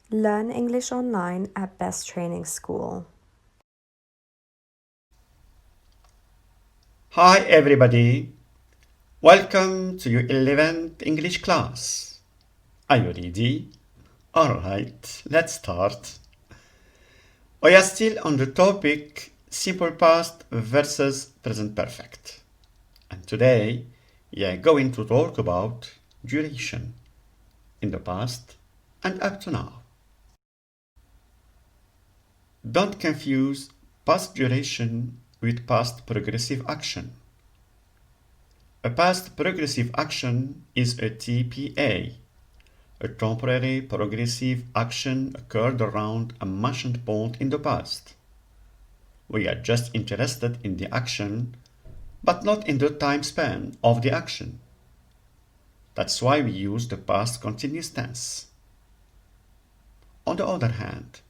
Learn English online at Best Training School. Hi everybody, welcome to your 11th English class. Are you ready? Alright, let's start. We are still on the topic simple past versus present perfect. And today we are going to talk about duration in the past and up to now. Don't confuse past duration with past progressive action. A past progressive action is a TPA. A temporary progressive action occurred around a mentioned point in the past. We are just interested in the action, but not in the time span of the action. That's why we use the past continuous tense. On the other hand,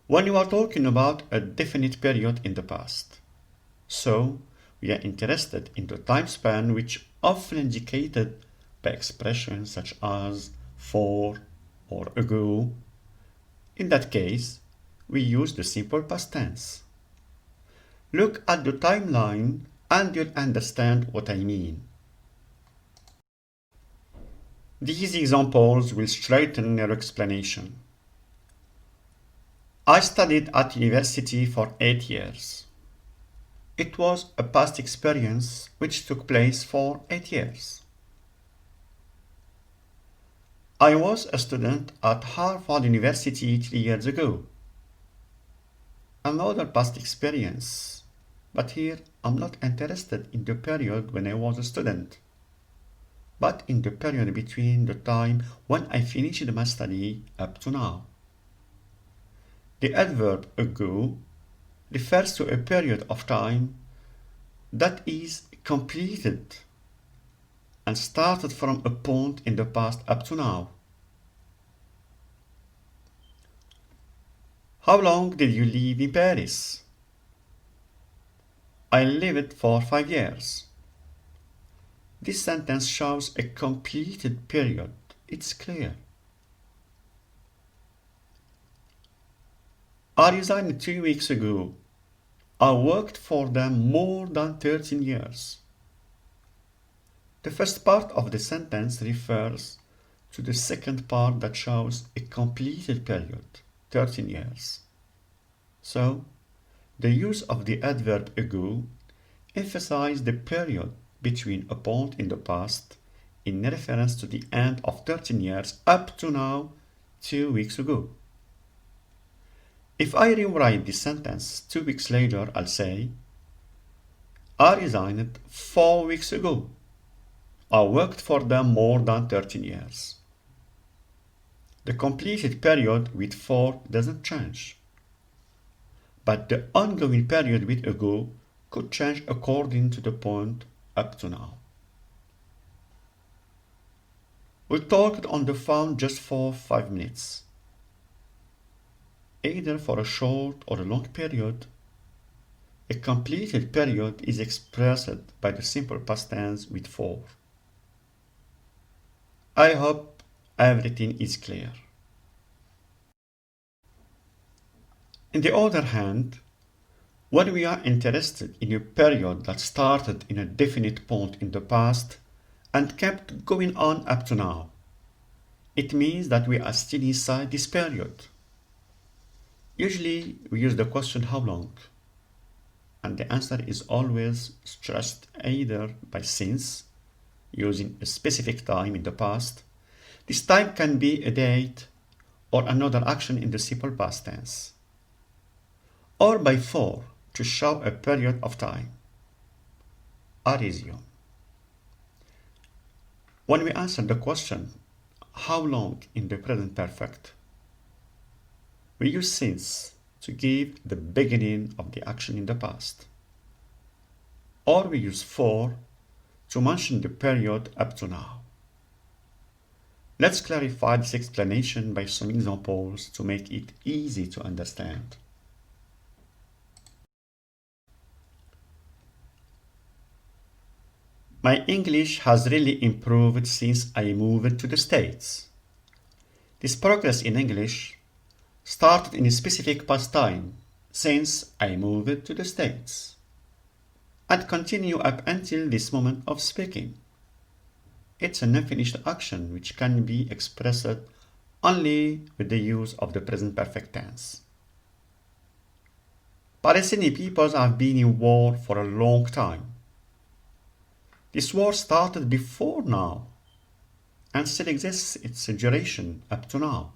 when you are talking about a definite period in the past, so we are interested in the time span which often indicated by expressions such as for or ago. In that case, we use the simple past tense. Look at the timeline and you'll understand what I mean. These examples will straighten your explanation. I studied at university for 8 years. It was a past experience which took place for 8 years. I was a student at Harvard University 3 years ago. Another past experience, but here I'm not interested in the period when I was a student, but in the period between the time when I finished my study up to now. The adverb ago refers to a period of time that is completed and started from a point in the past up to now. How long did you live in Paris? I lived for 5 years. This sentence shows a completed period. It's clear. I resigned 2 weeks ago. I worked for them more than 13 years. The first part of the sentence refers to the second part that shows a completed period, 13 years. So, the use of the adverb ago emphasizes the period between a point in the past in reference to the end of 13 years up to now, 2 weeks ago. If I rewrite this sentence 2 weeks later, I'll say, I resigned 4 weeks ago. I worked for them more than 13 years. The completed period with 4 doesn't change, but the ongoing period with ago could change according to the point up to now. We talked on the phone just for 5 minutes. Either for a short or a long period, a completed period is expressed by the simple past tense with for. I hope everything is clear. On the other hand, when we are interested in a period that started in a definite point in the past and kept going on up to now, it means that we are still inside this period. Usually we use the question how long, and the answer is always stressed either by since, using a specific time in the past. This time can be a date or another action in the simple past tense, or by for to show a period of time. I resume. When we answer the question how long in the present perfect, we use since to give the beginning of the action in the past, or we use for to mention the period up to now. Let's clarify this explanation by some examples to make it easy to understand. My English has really improved since I moved to the States. This progress in English started in a specific past time, since I moved to the States, and continue up until this moment of speaking. It's an unfinished action which can be expressed only with the use of the present perfect tense. Palestinian peoples have been in war for a long time. This war started before now and still exists its duration up to now.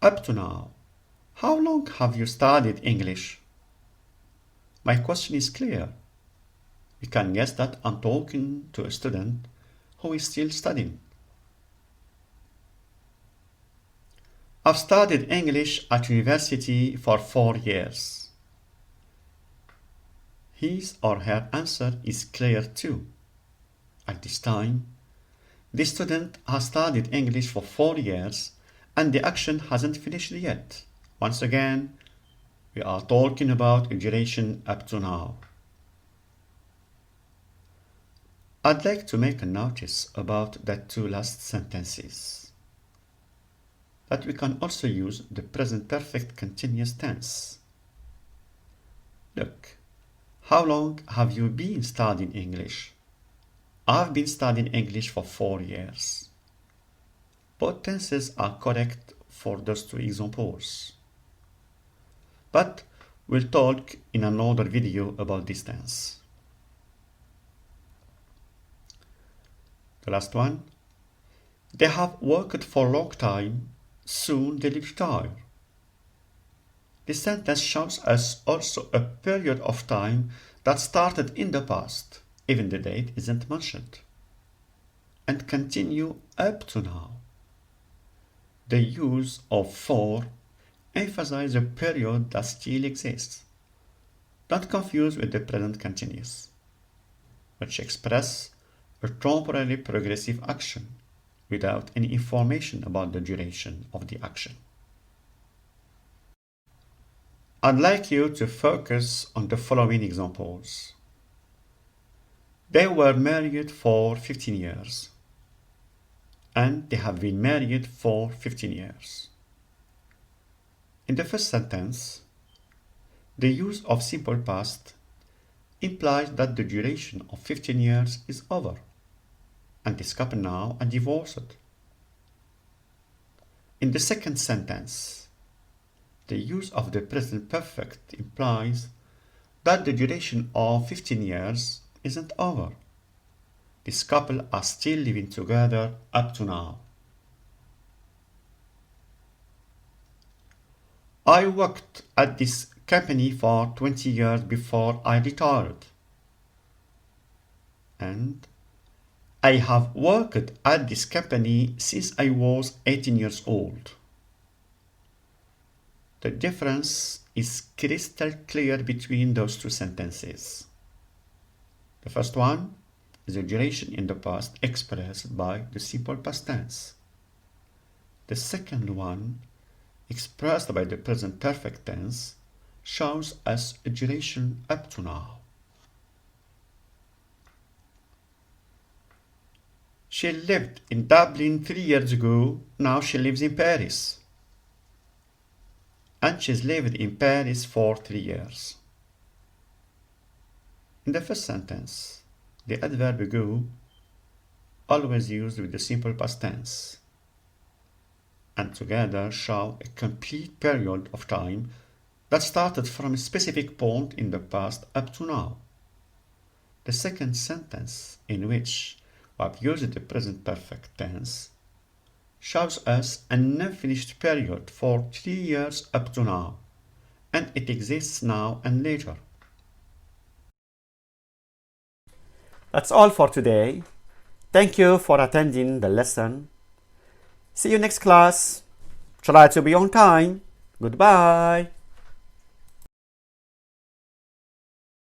Up to now, how long have you studied English? My question is clear. You can guess that I'm talking to a student who is still studying. I've studied English at university for 4 years. His or her answer is clear too. At this time, the student has studied English for 4 years and the action hasn't finished yet. Once again, we are talking about a duration up to now. I'd like to make a notice about the two last sentences. That we can also use the present perfect continuous tense. Look, how long have you been studying English? I've been studying English for 4 years. Both tenses are correct for those two examples. But we'll talk in another video about this tense. The last one. They have worked for a long time, soon they'll retire. This sentence shows us also a period of time that started in the past, even the date isn't mentioned, and continue up to now. The use of for emphasizes a period that still exists. Don't confuse with the present continuous, which express a temporary progressive action without any information about the duration of the action. I'd like you to focus on the following examples. They were married for 15 years. And they have been married for 15 years. In the first sentence, the use of simple past implies that the duration of 15 years is over, and this couple now are divorced. In the second sentence, the use of the present perfect implies that the duration of 15 years isn't over. This couple are still living together up to now. I worked at this company for 20 years before I retired. And I have worked at this company since I was 18 years old. The difference is crystal clear between those two sentences. The first one is the duration in the past expressed by the simple past tense. The second one, expressed by the present perfect tense, shows us a duration up to now. She lived in Dublin 3 years ago, now she lives in Paris. And she's lived in Paris for 3 years. In the first sentence, the adverb go, always used with the simple past tense, and together show a complete period of time that started from a specific point in the past up to now. The second sentence, in which we have used the present perfect tense, shows us an unfinished period for 3 years up to now, and it exists now and later. That's all for today. Thank you for attending the lesson. See you next class. Try to be on time. Goodbye.